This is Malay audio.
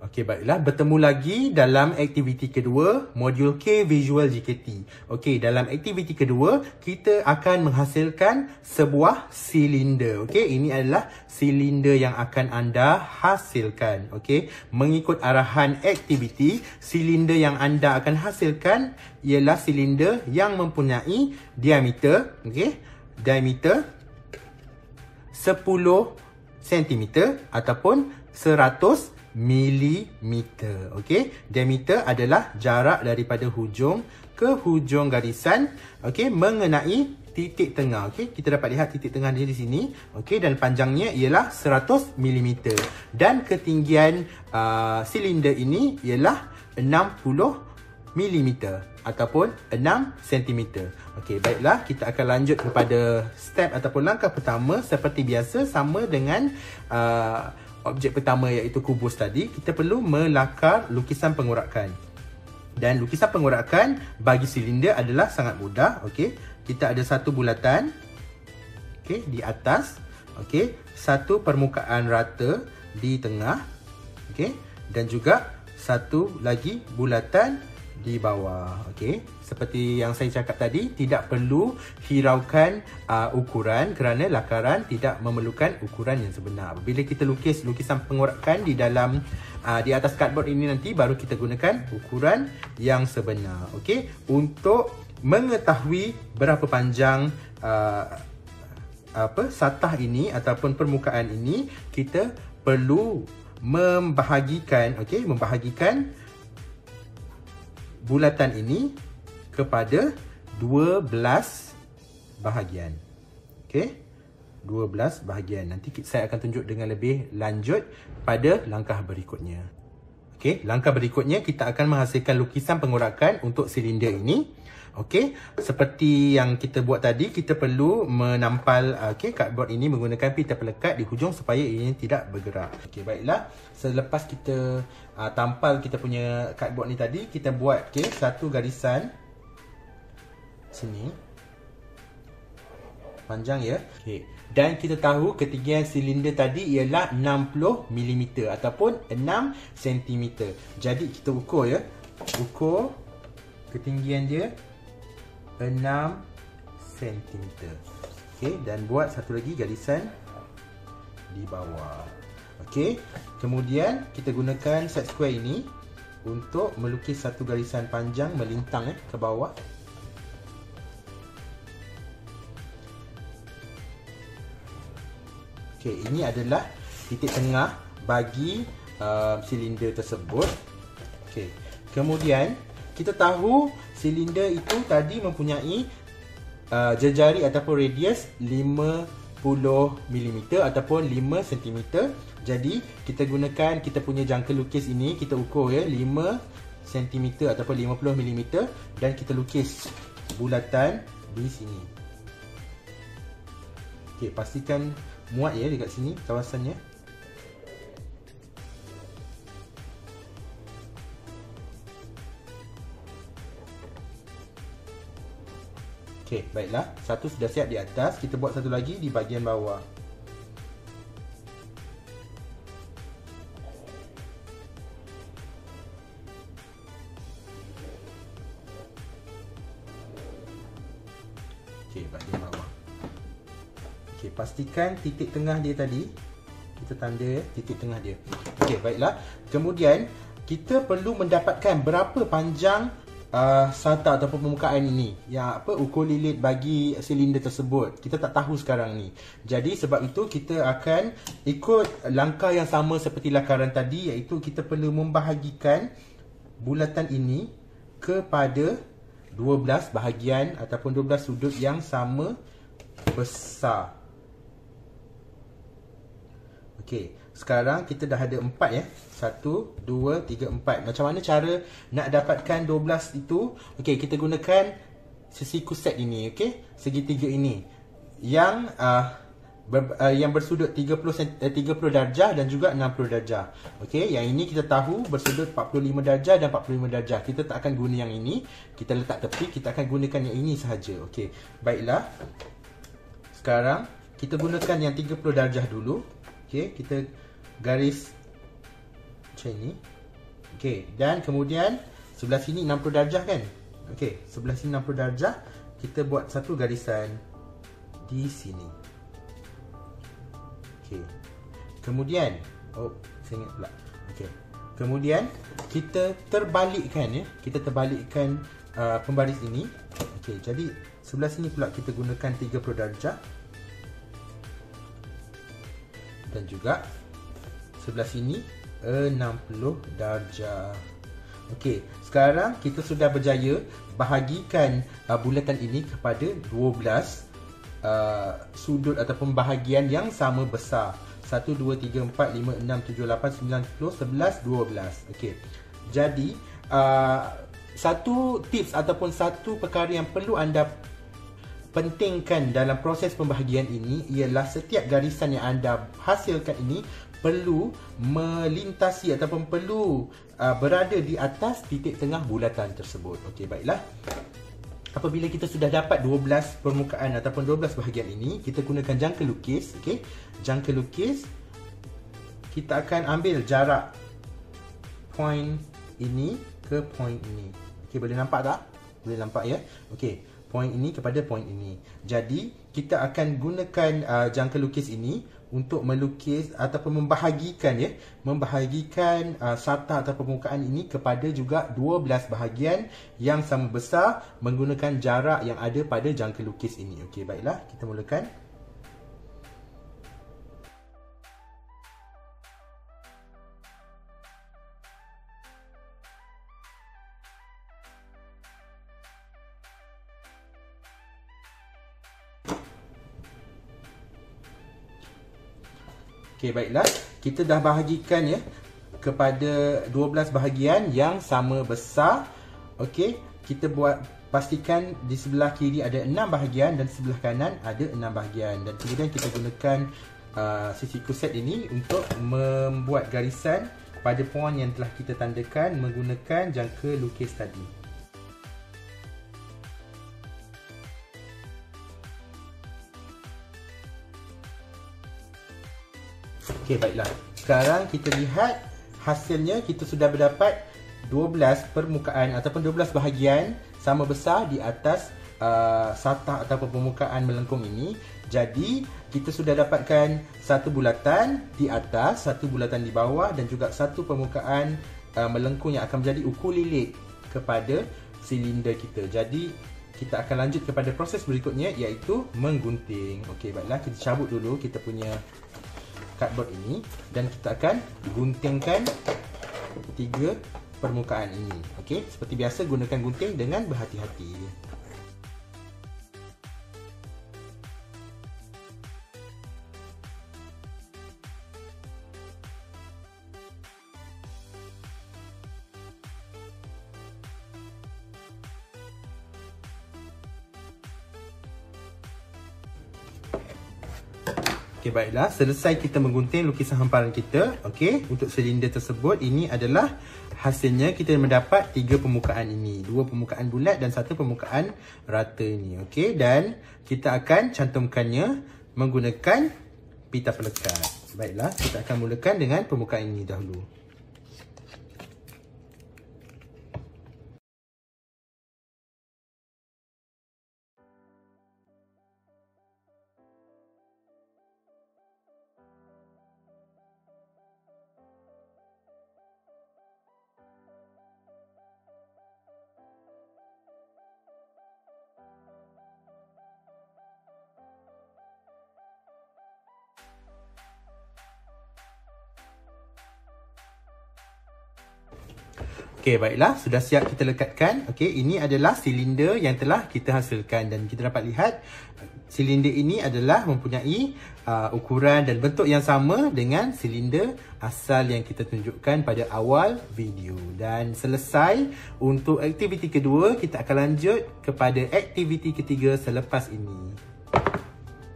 Okey, baiklah. Bertemu lagi dalam aktiviti kedua, modul K Visual GKT. Okey, dalam aktiviti kedua, kita akan menghasilkan sebuah silinder. Okey, ini adalah silinder yang akan anda hasilkan. Okey, mengikut arahan aktiviti, silinder yang anda akan hasilkan ialah silinder yang mempunyai diameter, okey, diameter 10 cm ataupun 100 milimeter. Okey, diameter adalah jarak daripada hujung ke hujung garisan, okey, mengenai titik tengah. Okey, kita dapat lihat titik tengah dia di sini. Okey, dan panjangnya ialah 100 milimeter dan ketinggian silinder ini ialah 60 milimeter ataupun 6 cm. Okey, baiklah, kita akan lanjut kepada step ataupun langkah pertama. Seperti biasa, sama dengan objek pertama iaitu kubus tadi, kita perlu melakar lukisan pengurakan. Dan lukisan pengurakan bagi silinder adalah sangat mudah. Okey, kita ada satu bulatan, okey, di atas, okey, satu permukaan rata di tengah, okey, dan juga satu lagi bulatan di bawah. Okey, seperti yang saya cakap tadi, tidak perlu hiraukan ukuran kerana lakaran tidak memerlukan ukuran yang sebenar. Bila kita lukis lukisan pengurakan di dalam di atas cardboard ini, nanti baru kita gunakan ukuran yang sebenar. Okey, untuk mengetahui berapa panjang satah ini ataupun permukaan ini, kita perlu membahagikan, okey, membahagikan bulatan ini kepada 12 bahagian. Okey, 12 bahagian. Nanti saya akan tunjuk dengan lebih lanjut pada langkah berikutnya. Okey, langkah berikutnya kita akan menghasilkan lukisan pengurakan untuk silinder ini. Okey, seperti yang kita buat tadi, kita perlu menampal cardboard ini menggunakan pita pelekat di hujung supaya ini tidak bergerak. Okey, baiklah. Selepas kita tampal kita punya cardboard ni tadi, kita buat satu garisan sini. Panjang ya. Okey. Dan kita tahu ketinggian silinder tadi ialah 60 mm ataupun 6 cm. Jadi kita ukur ya. Ukur ketinggian dia 6 cm. Okey, dan buat satu lagi garisan di bawah. Okey, kemudian kita gunakan set square ini untuk melukis satu garisan panjang melintang ke bawah. Okey, ini adalah titik tengah bagi silinder tersebut. Okey, kemudian kita tahu silinder itu tadi mempunyai jejari ataupun radius 50 mm ataupun 5 cm. Jadi kita gunakan kita punya jangka lukis ini, kita ukur ya 5 cm ataupun 50 mm dan kita lukis bulatan di sini. Okey, pastikan muat ya dekat sini kawasannya. Okey, baiklah. Satu sudah siap di atas, kita buat satu lagi di bahagian bawah. Okey, bahagian bawah. Okey, pastikan titik tengah dia tadi, kita tanda titik tengah dia. Okey, baiklah. Kemudian kita perlu mendapatkan berapa panjang satah ataupun permukaan ini, yang ukur lilit bagi silinder tersebut. Kita tak tahu sekarang ni. Jadi sebab itu kita akan ikut langkah yang sama seperti lakaran tadi, iaitu kita perlu membahagikan bulatan ini kepada 12 bahagian ataupun 12 sudut yang sama besar. Okey, sekarang kita dah ada 4 ya. 1, 2, 3, 4. Macam mana cara nak dapatkan 12 itu? Okey, kita gunakan sesiku set ini, okey? Segitiga ini. Yang bersudut 30 darjah dan juga 60 darjah. Okey, yang ini kita tahu bersudut 45 darjah dan 45 darjah. Kita tak akan guna yang ini. Kita letak tepi, kita akan gunakan yang ini sahaja. Okey, baiklah. Sekarang kita gunakan yang 30 darjah dulu. Okey, kita garis macam ini. Okey, dan kemudian sebelah sini 60 darjah kan? Okey, sebelah sini 60 darjah, kita buat satu garisan di sini. Okey. Kemudian, saya ingat pula. Okey. Kemudian kita terbalikkan ya. Kita terbalikkan pembaris ini. Okey, jadi sebelah sini pula kita gunakan 30 darjah. Dan juga sebelah sini 60 darjah. Okey, sekarang kita sudah berjaya bahagikan bulatan ini kepada 12 sudut ataupun bahagian yang sama besar. 1, 2, 3, 4, 5, 6, 7, 8, 9, 10, 11, 12. Okey. Jadi, satu tips ataupun satu perkara yang perlu anda pentingkan dalam proses pembahagian ini ialah setiap garisan yang anda hasilkan ini perlu melintasi ataupun perlu berada di atas titik tengah bulatan tersebut. Okey, baiklah. Apabila kita sudah dapat 12 permukaan ataupun 12 bahagian ini, kita gunakan jangka lukis. Okey, jangka lukis, kita akan ambil jarak point ini ke point ini. Okey, boleh nampak tak? Boleh nampak ya? Okey, point ini kepada point ini. Jadi, kita akan gunakan jangka lukis ini untuk melukis ataupun membahagikan ya, membahagikan sata atau permukaan ini kepada juga 12 bahagian yang sama besar menggunakan jarak yang ada pada jangka lukis ini. Okey, baiklah, kita mulakan. Okey, baiklah. Kita dah bahagikan ya kepada 12 bahagian yang sama besar. Okey, kita buat pastikan di sebelah kiri ada 6 bahagian dan sebelah kanan ada 6 bahagian. Dan kemudian kita gunakan sisi kuset ini untuk membuat garisan pada poin yang telah kita tandakan menggunakan jangka lukis tadi. Okey, baiklah. Sekarang kita lihat hasilnya. Kita sudah berdapat 12 permukaan ataupun 12 bahagian sama besar di atas satah ataupun permukaan melengkung ini. Jadi, kita sudah dapatkan satu bulatan di atas, satu bulatan di bawah dan juga satu permukaan melengkung yang akan menjadi ukulilit kepada silinder kita. Jadi, kita akan lanjut kepada proses berikutnya iaitu menggunting. Okey, baiklah. Kita cabut dulu kita punya cardboard ini dan kita akan guntingkan 3 permukaan ini. Okey, seperti biasa gunakan gunting dengan berhati-hati. Okey, baiklah. Selesai kita menggunting lukisan hamparan kita. Okey, untuk silinder tersebut, ini adalah hasilnya. Kita mendapat 3 permukaan ini. 2 permukaan bulat dan 1 permukaan rata ini. Okey, dan kita akan cantumkannya menggunakan pita pelekat. Baiklah, kita akan mulakan dengan permukaan ini dahulu. Okey, baiklah. Sudah siap kita lekatkan. Okey, ini adalah silinder yang telah kita hasilkan. Dan kita dapat lihat silinder ini adalah mempunyai ukuran dan bentuk yang sama dengan silinder asal yang kita tunjukkan pada awal video. Dan selesai untuk aktiviti kedua, kita akan lanjut kepada aktiviti ketiga selepas ini.